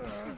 Ready, go!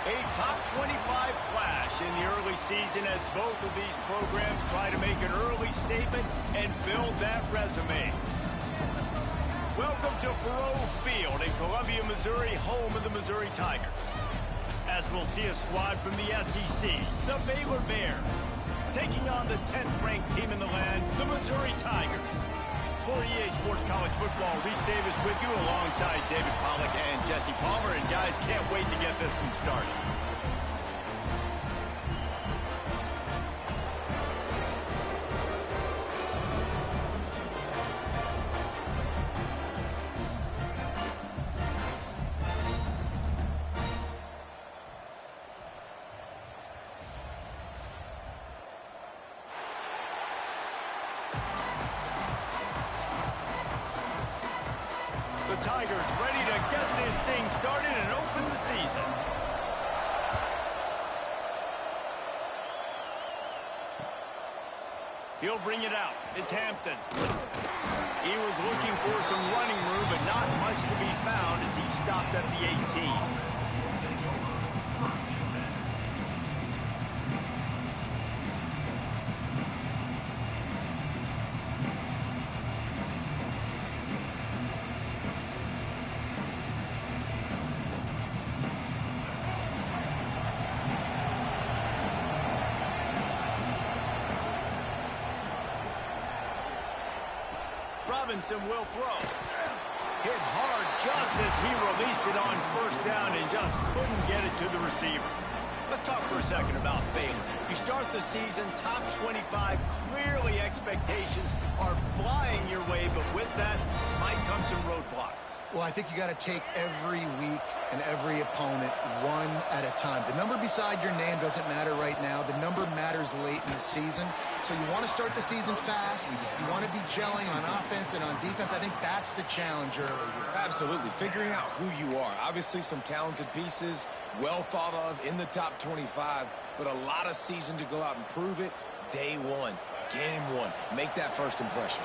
A top 25 clash in the early season as both of these programs try to make an early statement and build that resume. Welcome to Faurot Field in Columbia, Missouri, home of the Missouri Tigers. As we'll see a squad from the SEC, the Baylor Bears, taking on the 10th-ranked team in the land, the Missouri Tigers. For EA Sports College Football, Reese Davis with you alongside David Pollack and Jesse Palmer. And guys, can't wait to get this one started. The Tigers ready to get this thing started and open the season. He'll bring it out. It's Hampton. He was looking for some running room, but not much to be found as he stopped at the 18. Robinson will throw. Hit hard just as he released it on first down and just couldn't get it to the receiver. Let's talk for a second about Baylor. You start the season top 25. Clearly expectations are flying your way, but with that might come some roadblocks. Well, I think you got to take every week and every opponent one at a time. The number beside your name doesn't matter right now. The number matters late in the season. So you want to start the season fast. You want to be gelling on offense and on defense. I think that's the challenge early here. Absolutely. Figuring out who you are. Obviously some talented pieces, well thought of in the top 25, but a lot of season to go out and prove it. Day one, game one. Make that first impression.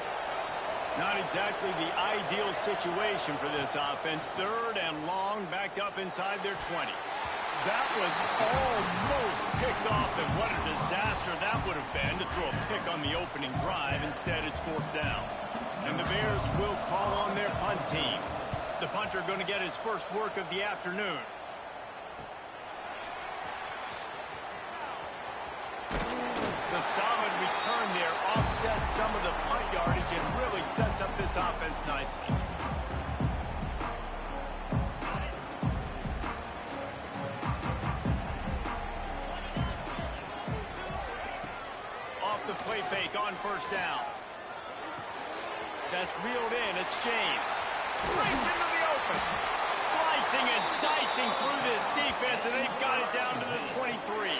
Not exactly the ideal situation for this offense. Third and long, backed up inside their 20. That was almost picked off, and what a disaster that would have been to throw a pick on the opening drive. Instead, it's fourth down. And the Bears will call on their punt team. The punter going to get his first work of the afternoon. The solid return there offsets some of the punt yardage and really sets up this offense nicely. Off the play fake on first down. That's reeled in. It's James. Brings into the open. Slicing and dicing through this defense, and they've got it down to the 23.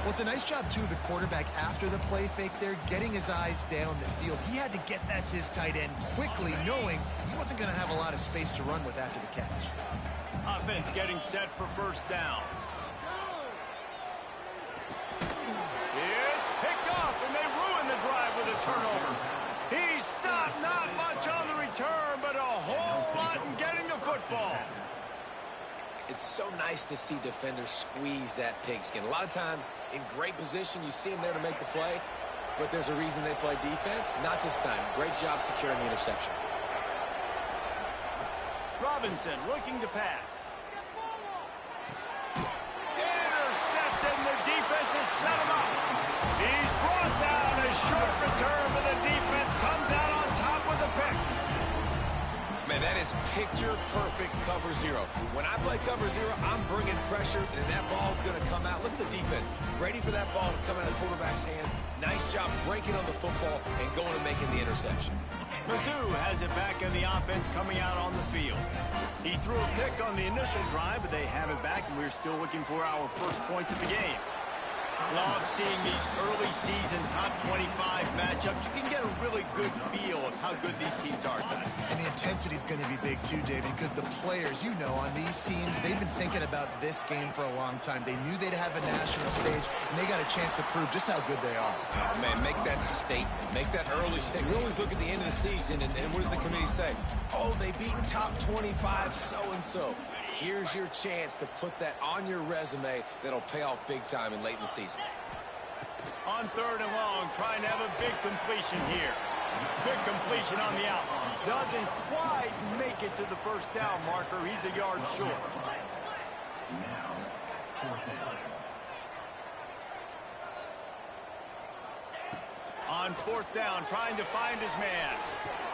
Well, it's a nice job, too, of the quarterback after the play fake there, getting his eyes down the field. He had to get that to his tight end quickly, knowing he wasn't going to have a lot of space to run with after the catch. Offense getting set for first down. It's picked off, and they ruin the drive with a turnover. He stopped, not much on the return, but a whole lot in getting the football. It's so nice to see defenders squeeze that pigskin. A lot of times, in great position, you see them there to make the play, but there's a reason they play defense. Not this time. Great job securing the interception. Robinson looking to pass. Intercepted, and the defense has set him up. He's brought down. A short return, but the defense comes out on top with a pick. Man, that is picture-perfect cover zero. When I play cover zero, I'm bringing pressure, and that ball's going to come out. Look at the defense. Ready for that ball to come out of the quarterback's hand. Nice job breaking on the football and going and making the interception. Mizzou has it back in the offense coming out on the field. He threw a pick on the initial drive, but they have it back, and we're still looking for our first points of the game. Love seeing these early season top 25 matchups. You can get a really good feel of how good these teams are, guys. And the intensity is going to be big too, David, because the players, you know, on these teams, they've been thinking about this game for a long time. They knew they'd have a national stage, and they got a chance to prove just how good they are. Oh, man, make that statement. Make that early statement. We always look at the end of the season, and what does the committee say? Oh, they beat top 25 so-and-so. here's your chance to put that on your resume that'll pay off big time and late in the season. On 3rd and long, trying to have a big completion here. Quick completion on the out. Doesn't quite make it to the first down marker. He's a yard short. On 4th down, trying to find his man.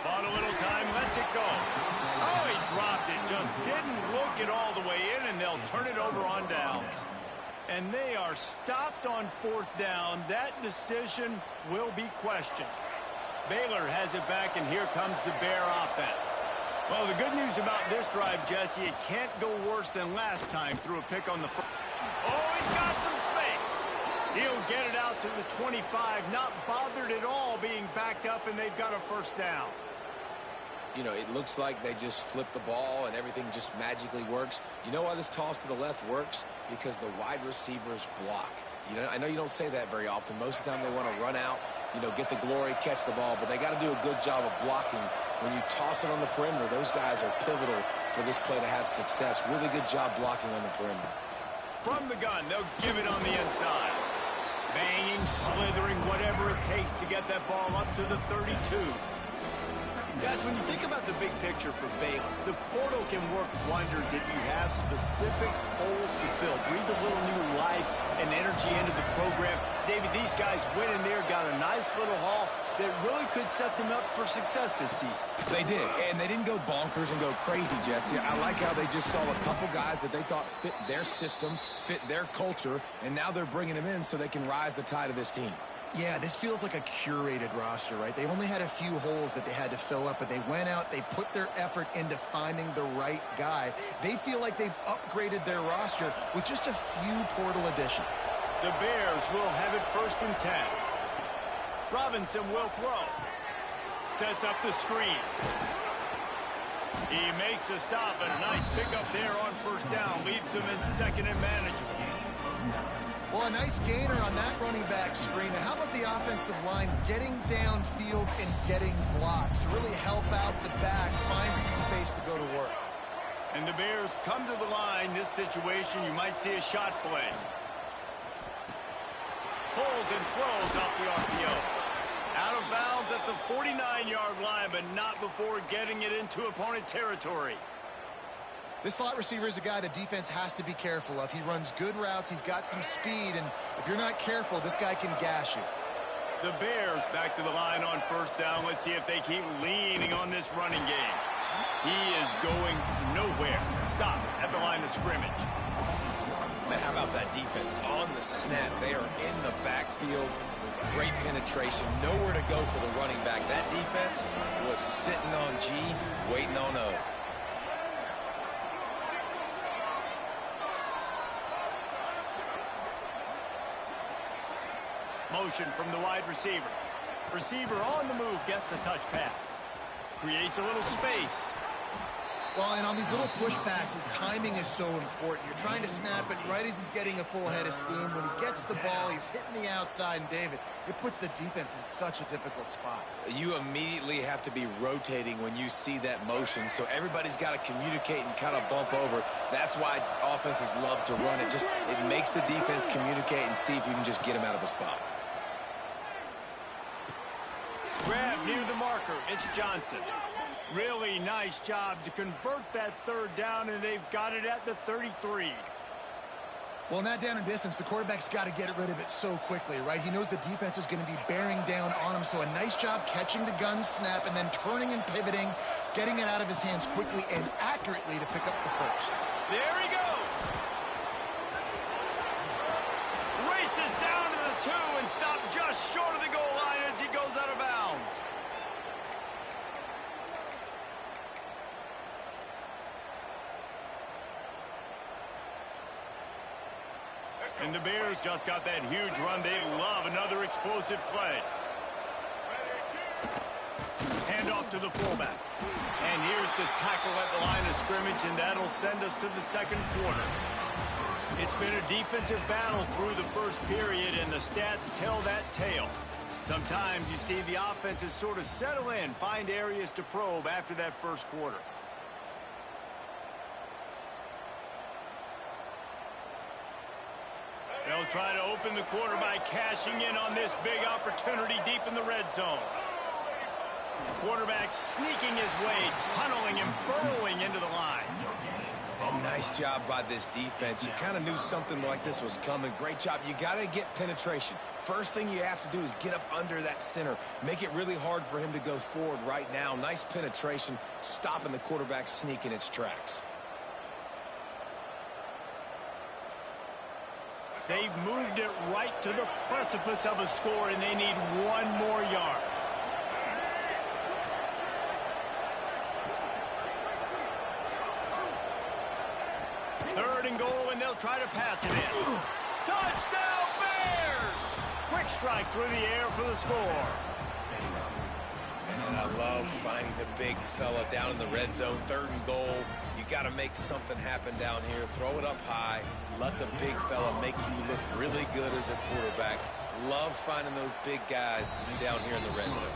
Bought a little time, lets it go. Oh, he dropped it. Just didn't look it all the way in, and they'll turn it over on downs. And they are stopped on 4th down. That decision will be questioned. Baylor has it back, and here comes the Bear offense. Well, the good news about this drive, Jesse, it can't go worse than last time through a pick on the first. Oh, he's got some space. He'll get it out to the 25, not bothered at all being backed up, and they've got a first down. You know, it looks like they just flip the ball and everything just magically works. You know why this toss to the left works? Because the wide receivers block. You know, I know you don't say that very often. Most of the time they want to run out, you know, get the glory, catch the ball, but they got to do a good job of blocking. When you toss it on the perimeter, those guys are pivotal for this play to have success. Really good job blocking on the perimeter. From the gun, they'll give it on the inside. Banging, slithering, whatever it takes to get that ball up to the 32. Guys, when you think about the big picture for Baylor, the portal can work wonders if you have specific holes to fill. Breathe a little new life and energy into the program. David, these guys went in there, got a nice little haul that really could set them up for success this season. They did, and they didn't go bonkers and go crazy, Jesse. I like how they just saw a couple guys that they thought fit their system, fit their culture, and now they're bringing them in so they can rise the tide of this team. Yeah, this feels like a curated roster, right? They only had a few holes that they had to fill up, but they went out, they put their effort into finding the right guy. They feel like they've upgraded their roster with just a few portal additions. The Bears will have it 1st and 10. Robinson will throw. Sets up the screen. He makes the stop, and a nice pickup there on 1st down. Leaves them in 2nd and manageable. Well, a nice gainer on that running back screen. Now, how about the offensive line getting downfield and getting blocks to really help out the back, find some space to go to work? And the Bears come to the line. This situation, you might see a shot play. Pulls and throws off the RPO. Out of bounds at the 49-yard line, but not before getting it into opponent territory. This slot receiver is a guy the defense has to be careful of. He runs good routes. He's got some speed, and if you're not careful, this guy can gash you. The Bears back to the line on 1st down. Let's see if they keep leaning on this running game. He is going nowhere. Stop at the line of scrimmage. Man, how about that defense? On the snap, they are in the backfield with great penetration. Nowhere to go for the running back. That defense was sitting on G, waiting on O. Motion from the wide receiver. Receiver on the move, gets the touch pass. Creates a little space. Well, and on these little push passes, timing is so important. You're trying to snap it right as he's getting a full head of steam. When he gets the ball, he's hitting the outside, and David, it puts the defense in such a difficult spot. You immediately have to be rotating when you see that motion, so everybody's got to communicate and kind of bump over. That's why offenses love to run it. It makes the defense communicate and see if you can just get him out of a spot. Grab near the marker. It's Johnson. Really nice job to convert that 3rd down, and they've got it at the 33. Well, in that down and distance, the quarterback's got to get rid of it so quickly, right? He knows the defense is going to be bearing down on him, so a nice job catching the gun snap and then turning and pivoting, getting it out of his hands quickly and accurately to pick up the first. There he goes. Races down to the 2 and stopped just short of the goal line as he goes out of bounds. And the Bears just got that huge run. They love another explosive play. Hand off to the fullback. And here's the tackle at the line of scrimmage, and that'll send us to the 2nd quarter. It's been a defensive battle through the first period, and the stats tell that tale. Sometimes you see the offenses sort of settle in, find areas to probe after that first quarter. try to open the quarter by cashing in on this big opportunity deep in the red zone. Quarterback sneaking his way, tunneling and burrowing into the line. And nice job by this defense. You kind of knew something like this was coming. Great job. You got to get penetration. First thing you have to do is get up under that center. Make it really hard for him to go forward right now. Nice penetration, stopping the quarterback sneak in its tracks. They've moved it right to the precipice of a score, and they need one more yard. Third and goal, and they'll try to pass it in. Touchdown, Bears! Quick strike through the air for the score. And I love finding the big fella down in the red zone. Third and goal. You got to make something happen down here. Throw it up high. Let the big fella make you look really good as a quarterback. Love finding those big guys down here in the red zone.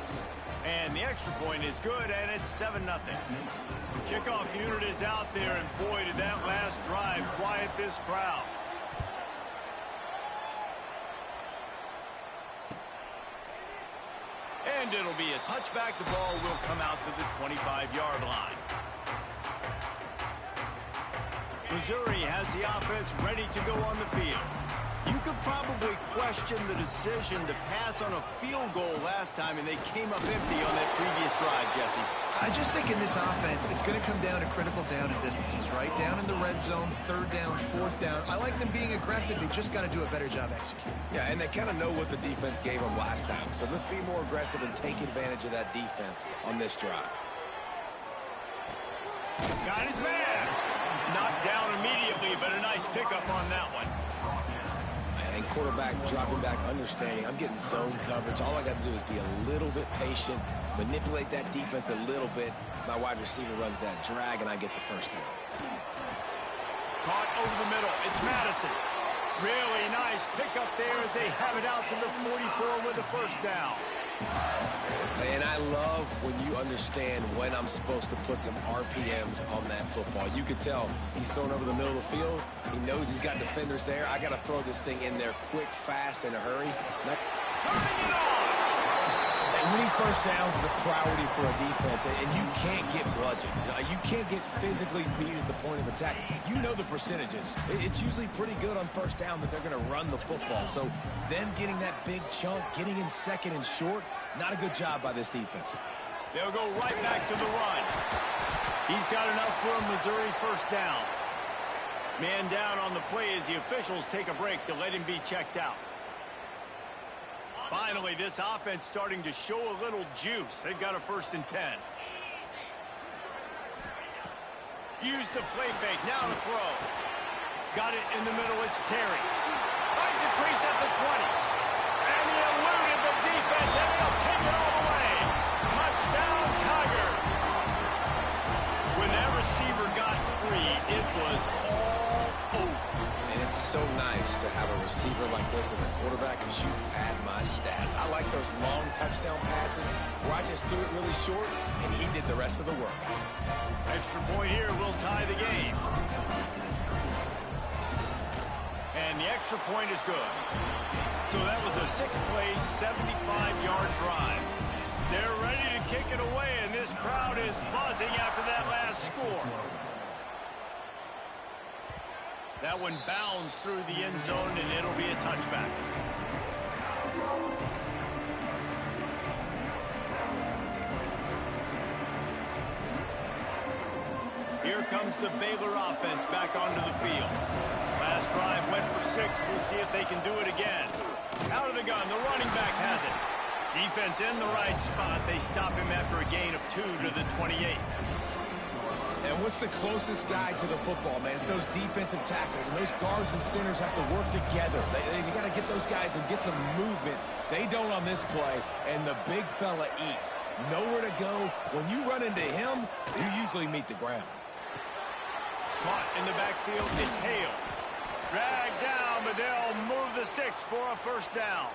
And the extra point is good, and it's 7-0. The kickoff unit is out there, and boy, did that last drive quiet this crowd. And it'll be a touchback. The ball will come out to the 25-yard line. Missouri has the offense ready to go on the field. You could probably question the decision to pass on a field goal last time, and they came up empty on that previous drive, Jesse. I just think in this offense, it's going to come down to critical down and distances, right? Down in the red zone, third down, fourth down. I like them being aggressive. They just got to do a better job executing. Yeah, and they kind of know what the defense gave them last time. So let's be more aggressive and take advantage of that defense on this drive. Got his man. Knocked down immediately, but a nice pickup on that one. And quarterback dropping back, understanding I'm getting zone coverage. All I got to do is be a little bit patient, manipulate that defense a little bit. My wide receiver runs that drag, and I get the first down. Caught over the middle. It's Madison. Really nice pickup there as they have it out to the 44 with the first down. And I love when you understand when I'm supposed to put some RPMs on that football. You can tell he's thrown over the middle of the field. He knows he's got defenders there. I got to throw this thing in there quick, fast, in a hurry. Turning it on! And winning first downs is a priority for a defense, and you can't get bludgeoned. You can't get physically beat at the point of attack. You know the percentages. It's usually pretty good on first down that they're going to run the football. So them getting that big chunk, getting in second and short, not a good job by this defense. They'll go right back to the run. He's got enough for a Missouri first down. Man down on the play as the officials take a break to let him be checked out. Finally, this offense starting to show a little juice. They've got a 1st and 10. Use the play fake. Now to throw. Got it in the middle. It's Terry. Finds a crease at the 20. And he eluded the defense, and he'll take it all the way. Touchdown, Tigers. When that receiver got free, it was all over. And it's so nice to have a receiver like this as a quarterback because you pad my stats. I like those long touchdown passes where I just threw it really short, and he did the rest of the work. Extra point here will tie the game. And the extra point is good. So that was a 6-play, 75-yard drive. They're ready to kick it away, and this crowd is buzzing after that last score. That one bounds through the end zone, and it'll be a touchback. Here comes the Baylor offense back onto the field. Last drive went for 6. We'll see if they can do it again. Out of the gun, the running back has it. Defense in the right spot. They stop him after a gain of 2 to the 28. And what's the closest guy to the football, man? It's those defensive tackles, and those guards and centers have to work together. They got to get those guys and get some movement. They don't on this play, and the big fella eats. Nowhere to go. When you run into him, you usually meet the ground. Caught in the backfield, it's Hale. Dragged down, but they'll move the sticks for a first down.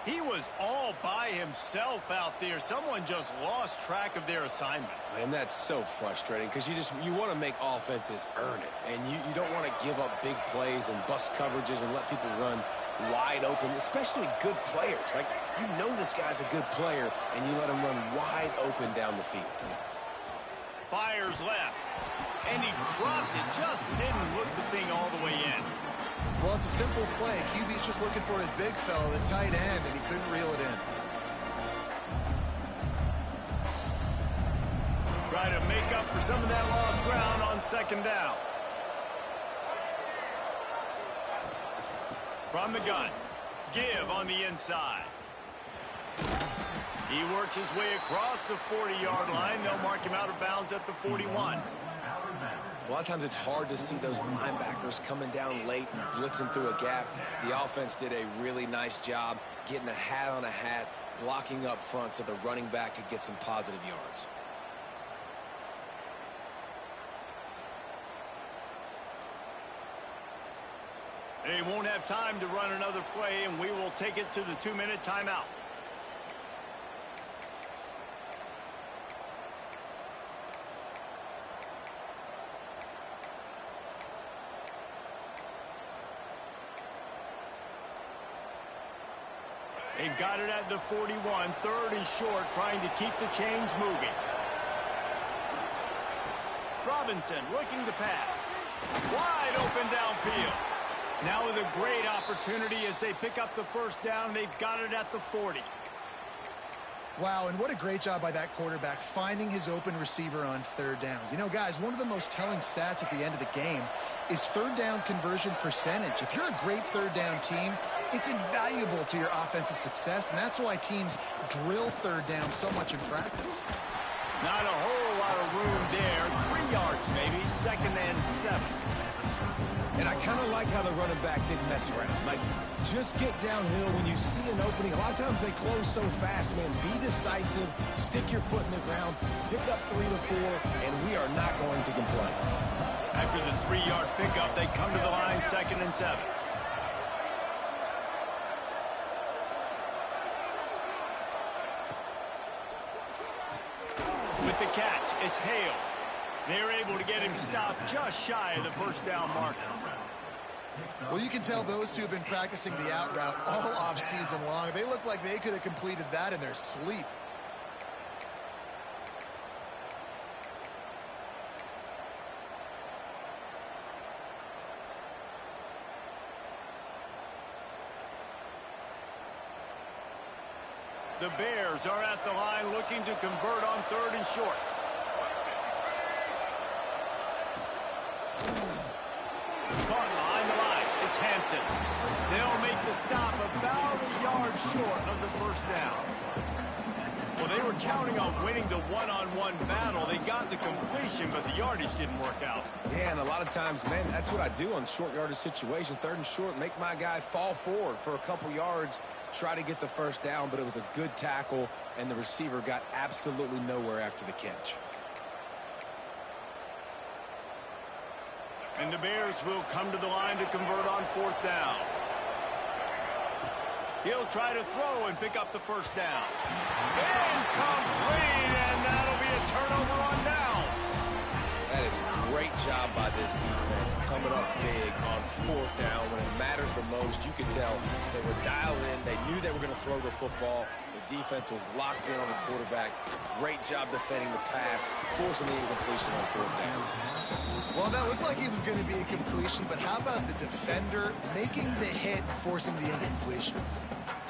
He was all by himself out there. Someone just lost track of their assignment. Man, that's so frustrating because you want to make offenses earn it. And you don't want to give up big plays and bust coverages and let people run wide open, especially good players. Like, you know this guy's a good player, and you let him run wide open down the field. Fires left. And he dropped it. Just didn't look the thing all the way in. Well, it's a simple play. QB's just looking for his big fella, the tight end, and he couldn't reel it in. Try to make up for some of that lost ground on second down. From the gun. Give on the inside. He works his way across the 40-yard line. They'll mark him out of bounds at the 41. A lot of times it's hard to see those linebackers coming down late and blitzing through a gap. The offense did a really nice job getting a hat on a hat, blocking up front so the running back could get some positive yards. They won't have time to run another play, and we will take it to the 2-minute timeout. They've got it at the 41, 3rd and short, trying to keep the chains moving. Robinson looking to pass. Wide open downfield. Now with a great opportunity as they pick up the first down. They've got it at the 40. Wow, and what a great job by that quarterback finding his open receiver on 3rd down. You know, guys, one of the most telling stats at the end of the game is 3rd down conversion percentage. If you're a great 3rd down team, it's invaluable to your offensive success, and that's why teams drill 3rd down so much in practice. Not a whole lot of room there. 3 yards maybe, 2nd and 7. And I kind of like how the running back didn't mess around. Like, just get downhill when you see an opening. A lot of times they close so fast, man. Be decisive, stick your foot in the ground, pick up 3 to 4, and we are not going to complain. After the 3-yard pickup, they come to the line, 2nd and 7. With the catch, it's Hale. They're able to get him stopped just shy of the first down marker. Well, you can tell those two have been practicing the out route all off-season long. They look like they could have completed that in their sleep. The Bears are at the line looking to convert on 3rd and short. Caught behind the line. It's Hampton. They'll make the stop about a yard short of the first down. Well, they were counting on winning the one-on-one battle. They got the completion, but the yardage didn't work out. Yeah, and a lot of times, man, that's what I do on short yardage situation. 3rd and short, make my guy fall forward for a couple yards, try to get the first down, but it was a good tackle, and the receiver got absolutely nowhere after the catch. And the Bears will come to the line to convert on 4th down. He'll try to throw and pick up the first down. Incomplete, and that'll be a turnover on downs. That is a great job by this defense, coming up big on 4th down when it matters the most. You could tell they were dialed in. They knew they were going to throw the football. The defense was locked in on the quarterback. Great job defending the pass, forcing the incompletion on 4th down. Well, that looked like it was going to be a completion, but how about the defender making the hit and forcing the incompletion?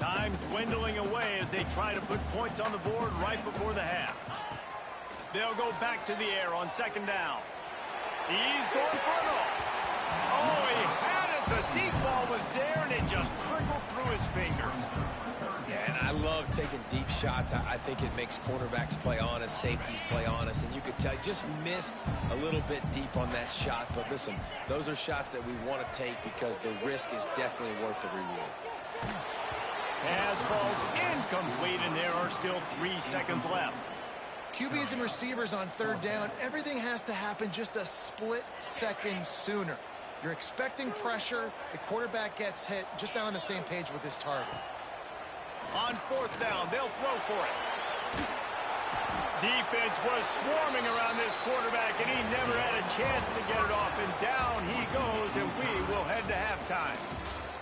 Time dwindling away as they try to put points on the board right before the half. They'll go back to the air on 2nd down. He's going for it all. Oh, he had it. The deep ball was there, and it just trickled through his fingers. Yeah, and I love taking deep shots. I think it makes cornerbacks play honest, safeties play honest, and you could tell just missed a little bit deep on that shot. But listen, those are shots that we want to take because the risk is definitely worth the reward. Pass falls incomplete, and there are still 3 seconds left. QBs and receivers on 3rd down, everything has to happen just a split second sooner. You're expecting pressure, the quarterback gets hit, just not on the same page with this target. On fourth down, they'll throw for it. Defense was swarming around this quarterback, and he never had a chance to get it off. And down he goes, and we will head to halftime.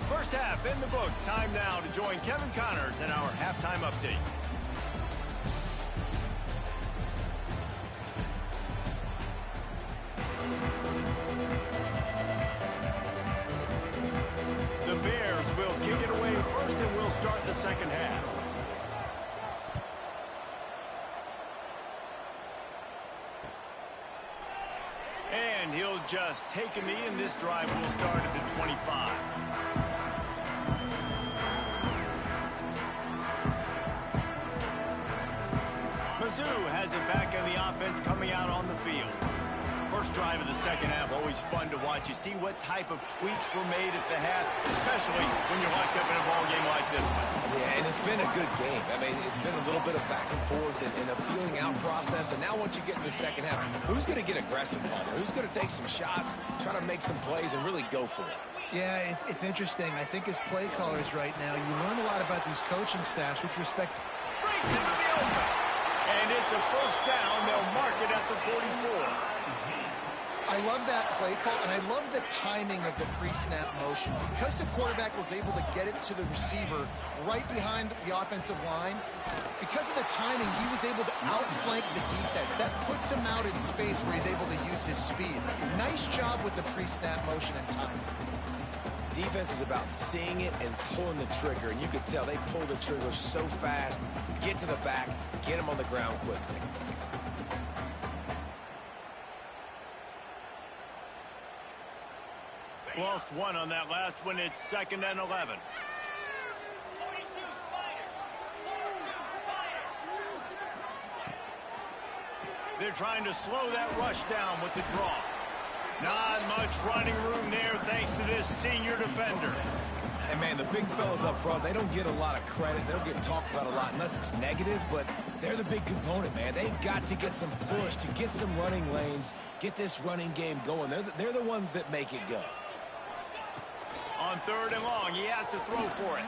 First half in the books. Time now to join Kevin Connors in our halftime update. The Bears will kick it away first, and we'll start the second half. And he'll just take a knee, and this drive will start at the 25. Mizzou has it back, and the offense coming out on the field. First drive of the second half, always fun to watch. You see what type of tweaks were made at the half, especially when you're locked up in a ball game like this one. Yeah, and it's been a good game. I mean, it's been a little bit of back and forth and a feeling out process. And now once you get in the second half, who's going to get aggressive, Palmer? Who's going to take some shots, try to make some plays, and really go for it? Yeah, it's interesting. I think as play callers right now, you learn a lot about these coaching staffs with respect. Breaks into the open. And it's a first down. They'll mark it at the 44. I love that play call, and I love the timing of the pre-snap motion. Because the quarterback was able to get it to the receiver right behind the offensive line, because of the timing, he was able to outflank the defense. That puts him out in space where he's able to use his speed. Nice job with the pre-snap motion and timing. Defense is about seeing it and pulling the trigger, and you can tell they pull the trigger so fast, get to the back, get him on the ground quickly. Lost one on that last one. It's 2nd and 11. They're trying to slow that rush down with the draw. Not much running room there thanks to this senior defender. And, man, the big fellas up front, they don't get a lot of credit. They don't get talked about a lot unless it's negative, but they're the big component, man. They've got to get some push, to get some running lanes, get this running game going. They're the ones that make it go. On 3rd and long, he has to throw for it.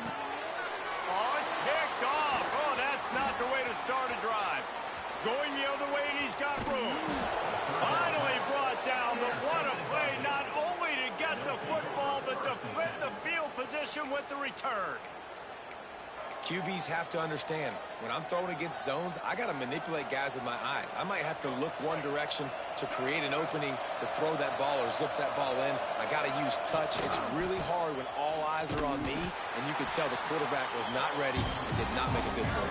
Oh, it's picked off. Oh, that's not the way to start a drive. Going the other way, and he's got room. Finally brought down, but what a play, not only to get the football, but to flip the field position with the return. QBs have to understand, when I'm throwing against zones, I got to manipulate guys with my eyes. I might have to look one direction to create an opening to throw that ball or zip that ball in. I got to use touch. It's really hard when all eyes are on me, and you can tell the quarterback was not ready and did not make a good throw.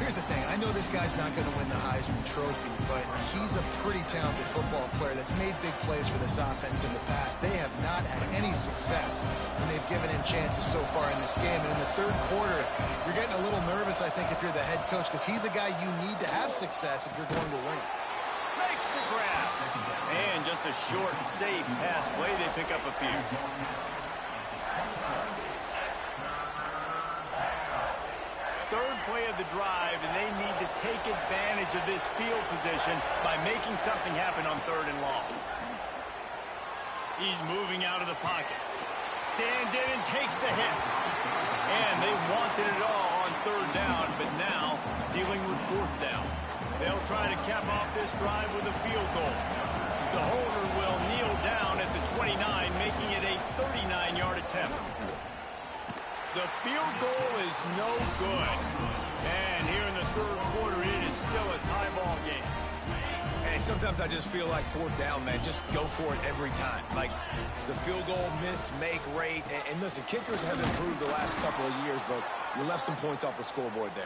Here's the thing. I know this guy's not going to win the Heisman Trophy, but he's a pretty talented football player that's made big plays for this offense in the past. They have not had any success when they've given him chances so far in this game. And in the 3rd quarter, you're getting a little nervous, I think, if you're the head coach, because he's a guy you need to have success if you're going to win. Makes the grab. And just a short, safe pass play. They pick up a few. Third play of the drive, and they need to take advantage of this field position by making something happen on 3rd and long. He's moving out of the pocket. Stands in and takes the hit. And they wanted it all on 3rd down, but now dealing with 4th down. They'll try to cap off this drive with a field goal. The holder will kneel down at the 29, making it a 39-yard attempt. The field goal is no good. And here in the 3rd quarter, it is still a tie ball game. And sometimes I just feel like 4th down, man, just go for it every time. Like the field goal, miss, make, rate. And listen, kickers have improved the last couple of years, but you left some points off the scoreboard there.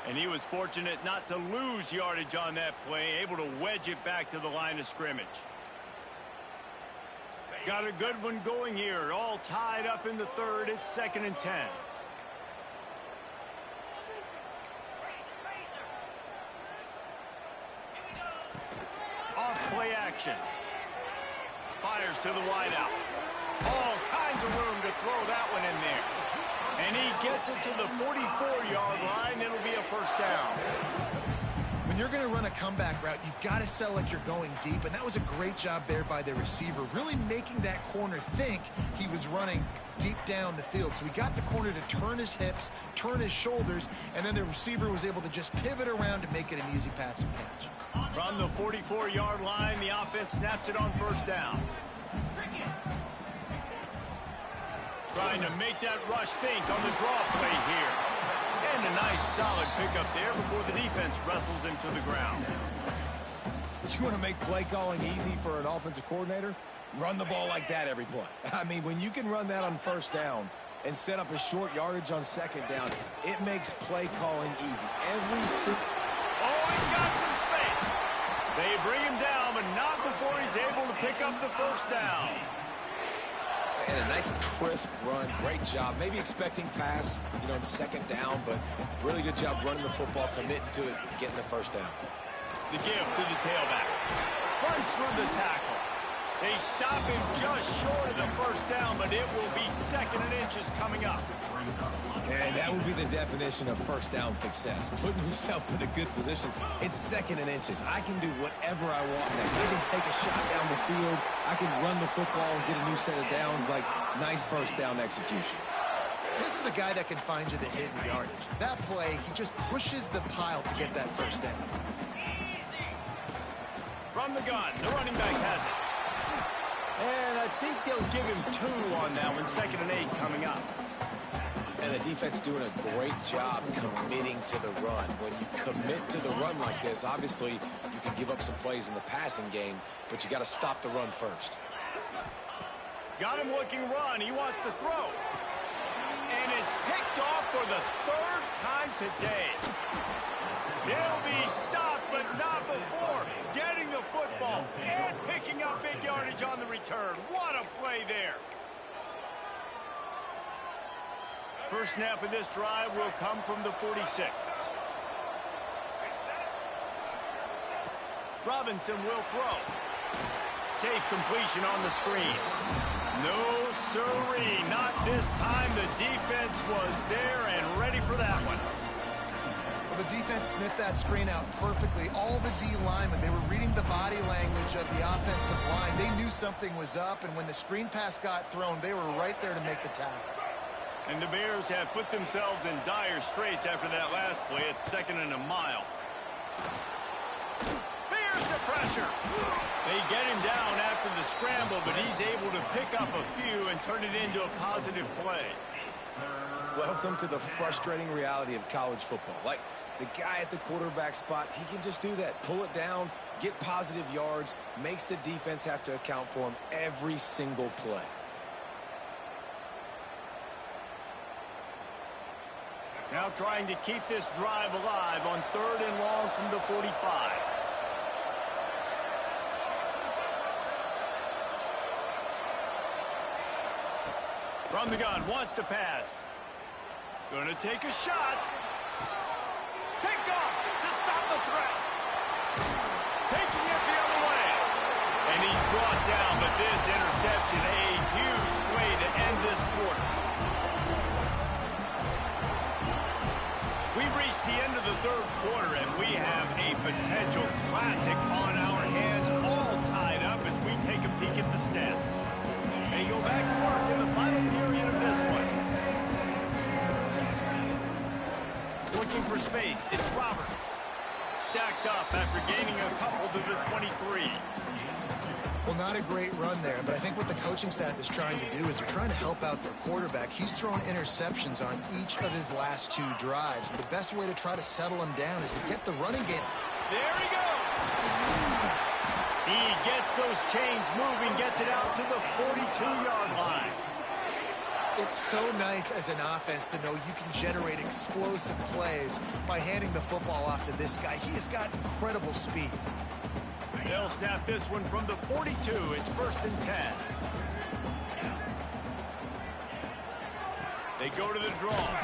And he was fortunate not to lose yardage on that play, able to wedge it back to the line of scrimmage. Got a good one going here. All tied up in the 3rd. It's 2nd and 10. Off play action. Fires to the wideout. All kinds of room to throw that one in there. And he gets it to the 44-yard line. It'll be a first down. when you're going to run a comeback route, you've got to sell like you're going deep, and that was a great job there by the receiver, really making that corner think he was running deep down the field. So he got the corner to turn his hips, turn his shoulders, and then the receiver was able to just pivot around to make it an easy pass and catch. From the 44-yard line, the offense snaps it on first down. Trying to make that rush think on the draw play here. And a nice solid pickup there before the defense wrestles him to the ground. You want to make play calling easy for an offensive coordinator? Run the ball like that every play. I mean, when you can run that on first down and set up a short yardage on second down, it makes play calling easy. Oh, he's got some space. They bring him down, but not before he's able to pick up the first down. And a nice crisp run. Great job. Maybe expecting pass, in second down, but really good job running the football, committing to it, getting the first down. The give to the tailback. Runs through the tackle. They stop him just short of the first down, but it will be 2nd and inches coming up. And that would be the definition of first down success. Putting yourself in a good position. It's 2nd and inches. I can do whatever I want next. I can take a shot down the field. I can run the football and get a new set of downs. Like, nice first down execution. This is a guy that can find you the hidden yardage. That play, he just pushes the pile to get that first down. From the gun, the running back has it. And I think they'll give him 2 on that one, 2nd and 8 coming up. And the defense doing a great job committing to the run. When you commit to the run like this, obviously you can give up some plays in the passing game, but you got to stop the run first. Got him looking run. He wants to throw. And it's picked off for the 3rd time today. He'll be stopped, but not before getting the football and picking up big yardage on the return. What a play there. First snap of this drive will come from the 46. Robinson will throw. Safe completion on the screen. No siree, not this time. The defense was there and ready for that one. Well, the defense sniffed that screen out perfectly. All the D linemen, they were reading the body language of the offensive line. They knew something was up, and when the screen pass got thrown, they were right there to make the tackle. And the Bears have put themselves in dire straits after that last play. It's 2nd and a mile. Bears the pressure. They get him down after the scramble, but he's able to pick up a few and turn it into a positive play. Welcome to the frustrating reality of college football. Like, the guy at the quarterback spot, he can just do that. Pull it down, get positive yards, makes the defense have to account for him every single play. Now trying to keep this drive alive on 3rd and long from the 45. From the gun, wants to pass. Gonna take a shot. Picked off to stop the threat. Taking it the other way. And he's brought down, but this interception, a huge play to end this quarter. We've reached the end of the 3rd quarter, and we have a potential classic on our hands, all tied up as we take a peek at the stats. They go back to work in the final period of this one. Looking for space, it's Roberts. Stacked up after gaining a couple to the 23. Well, not a great run there, but I think what the coaching staff is trying to do is they're trying to help out their quarterback. He's thrown interceptions on each of his last 2 drives. The best way to try to settle him down is to get the running game. There he goes. He gets those chains moving, gets it out to the 42-yard line. It's so nice as an offense to know you can generate explosive plays by handing the football off to this guy. He has got incredible speed. They'll snap this one from the 42. It's 1st and 10. They go to the draw.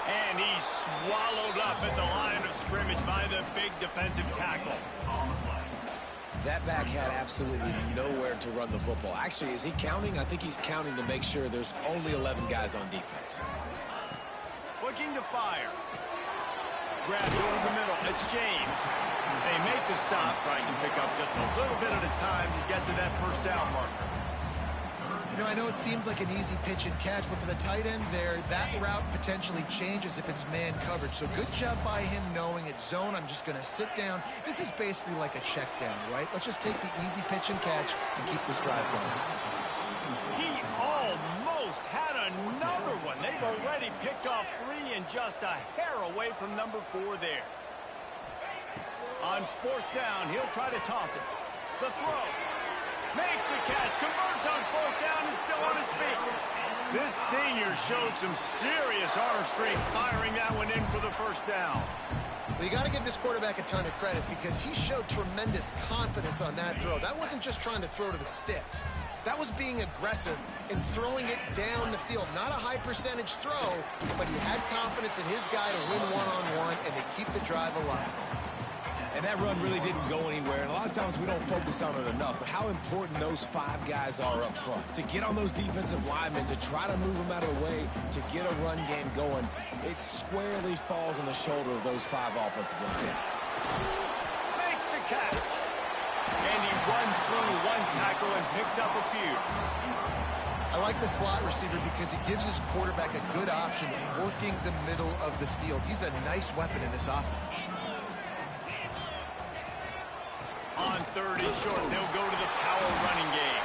And he's swallowed up at the line of scrimmage by the big defensive tackle. That back had absolutely nowhere to run the football. Actually, is he counting? I think he's counting to make sure there's only 11 guys on defense. Looking to fire. grabbed over the middle. It's James. They make the stop, trying to pick up just a little bit at a time to get to that first down marker. You know, I know it seems like an easy pitch and catch, but for the tight end there, that route potentially changes if it's man coverage. So good job by him knowing it's zone. I'm just going to sit down. This is basically like a check down, right? Let's just take the easy pitch and catch and keep this drive going. He almost had another one. They've already picked off 3 and just a hair away from number 4 there. On 4th down, he'll try to toss it. The throw. Makes the catch, converts on 4th down, is still on his feet. This senior showed some serious arm strength firing that one in for the first down. Well, you got to give this quarterback a ton of credit because he showed tremendous confidence on that throw. That wasn't just trying to throw to the sticks. That was being aggressive and throwing it down the field. Not a high percentage throw, but he had confidence in his guy to win one-on-one, and they keep the drive alive. And that run really didn't go anywhere. And a lot of times we don't focus on it enough. But how important those 5 guys are up front. To get on those defensive linemen, to try to move them out of the way, to get a run game going, it squarely falls on the shoulder of those 5 offensive linemen. Makes the catch. And he runs through 1 tackle and picks up a few. I like the slot receiver because it gives his quarterback a good option of working the middle of the field. He's a nice weapon in this offense. On 3rd and short, they'll go to the power running game.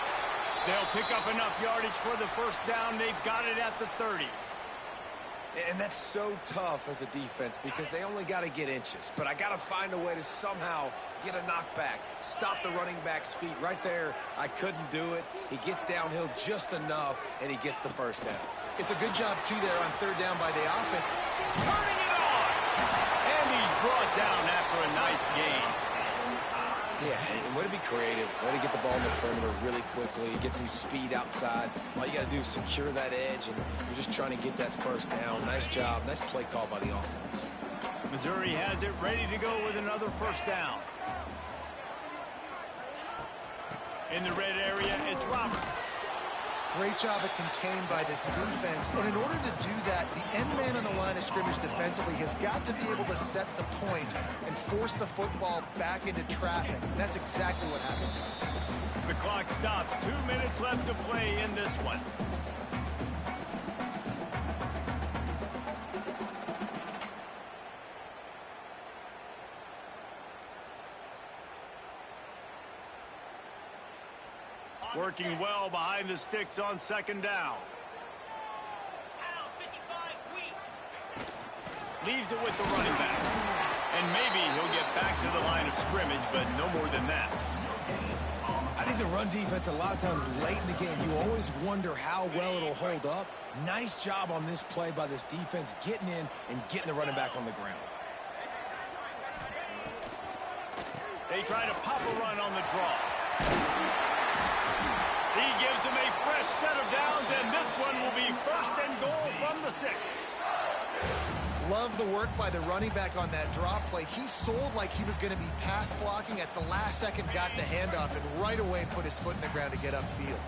They'll pick up enough yardage for the first down. They've got it at the 30. And that's so tough as a defense because they only got to get inches. But I got to find a way to somehow get a knockback, stop the running back's feet. Right there, I couldn't do it. He gets downhill just enough, and he gets the first down. It's a good job, too, there on 3rd down by the offense. Turning it on! And he's brought down after a nice gain. Yeah, and way to be creative, way to get the ball in the perimeter really quickly, get some speed outside. All you got to do is secure that edge, and you're just trying to get that first down. Nice job. Nice play call by the offense. Missouri has it ready to go with another first down. In the red area, it's Roberts. Great job of contained by this defense. And in order to do that, the end man on the line of scrimmage defensively has got to be able to set the point and force the football back into traffic. And that's exactly what happened. The clock stopped. 2 minutes left to play in this one. Working well behind the sticks on 2nd down. Leaves it with the running back. And maybe he'll get back to the line of scrimmage, but no more than that. I think the run defense, a lot of times late in the game, you always wonder how well it'll hold up. Nice job on this play by this defense, getting in and getting the running back on the ground. They try to pop a run on the draw. He gives them a fresh set of downs, and this one will be 1st and goal from the 6. Love the work by the running back on that drop play. He sold like he was going to be pass blocking. At the last second, got the handoff, and right away put his foot in the ground to get upfield.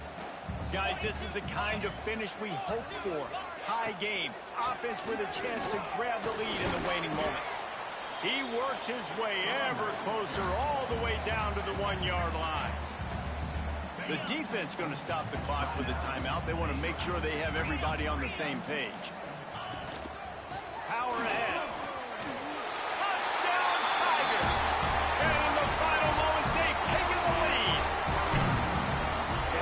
Guys, this is the kind of finish we hope for. Tie game. Offense with a chance to grab the lead in the waning moments. He works his way ever closer all the way down to the 1-yard line. The defense going to stop the clock with a timeout. They want to make sure they have everybody on the same page. Power ahead. Touchdown, Tiger! And in the final moments, they've taken the lead.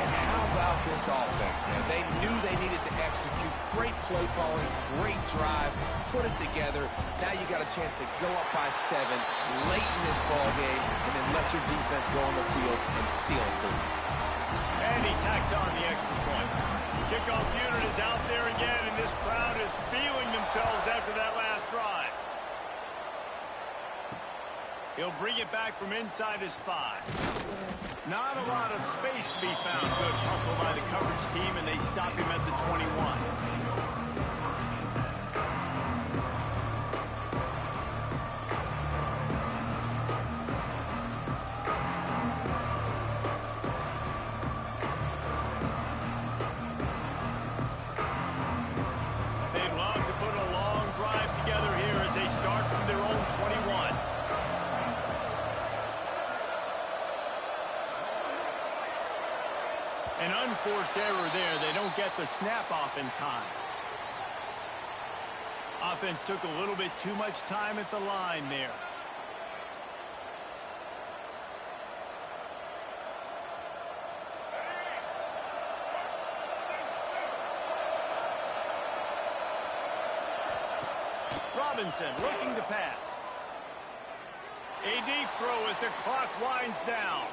And how about this offense, man? They knew they needed to execute. Great play calling, great drive, put it together. Now you got a chance to go up by 7 late in this ball game, and then let your defense go on the field and seal it for you. And he tacks on the extra point. Kickoff unit is out there again, and this crowd is feeling themselves after that last drive. He'll bring it back from inside his 5. Not a lot of space to be found. Good hustle by the coverage team, and they stop him at the 21. They'd love to put a long drive together here as they start from their own forced error there. They don't get the snap off in time. Offense took a little bit too much time at the line there. Robinson looking to pass. A deep throw as the clock winds down.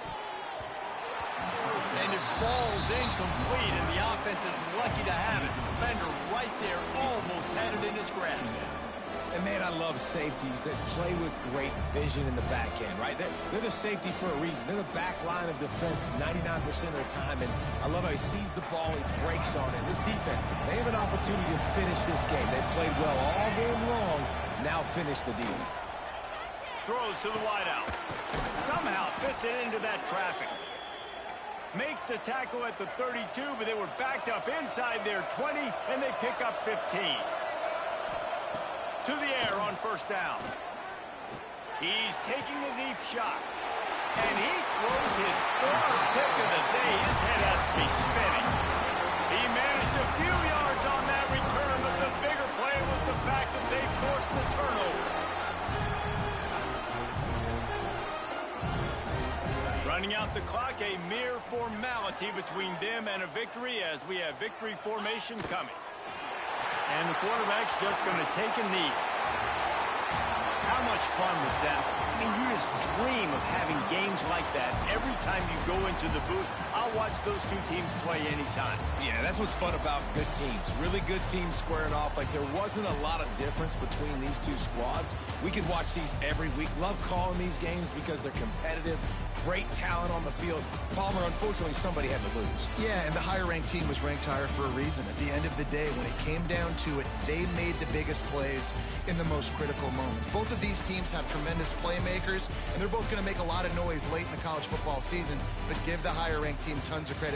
And it falls incomplete, and the offense is lucky to have it. Defender right there almost had it in his grasp. And, man, I love safeties that play with great vision in the back end, right? They're the safety for a reason. They're the back line of defense 99% of the time, and I love how he sees the ball, he breaks on it. This defense, they have an opportunity to finish this game. They've played well all game long. Now finish the deal. Throws to the wideout. Somehow fits it into that traffic. Makes the tackle at the 32, but they were backed up inside their 20, and they pick up 15. To the air on first down. He's taking a deep shot. And he throws his third pick of the day. His head has to be spinning. He managed a few yards on that return, but the bigger play was the fact that they forced the turnover. Running out the clock, a mere formality between them and a victory as we have victory formation coming. And the quarterback's just going to take a knee. How much fun was that? I mean, you just dream of having games like that every time you go into the booth. I'll watch those two teams play anytime. Yeah, that's what's fun about good teams. Really good teams squaring off. Like, there wasn't a lot of difference between these two squads. We could watch these every week. Love calling these games because they're competitive. Great talent on the field. Palmer, unfortunately, somebody had to lose. Yeah, and the higher-ranked team was ranked higher for a reason. At the end of the day, when it came down to it, they made the biggest plays in the most critical moments. Both of these teams have tremendous playmakers, and they're both going to make a lot of noise late in the college football season, but give the higher-ranked team tons of credit.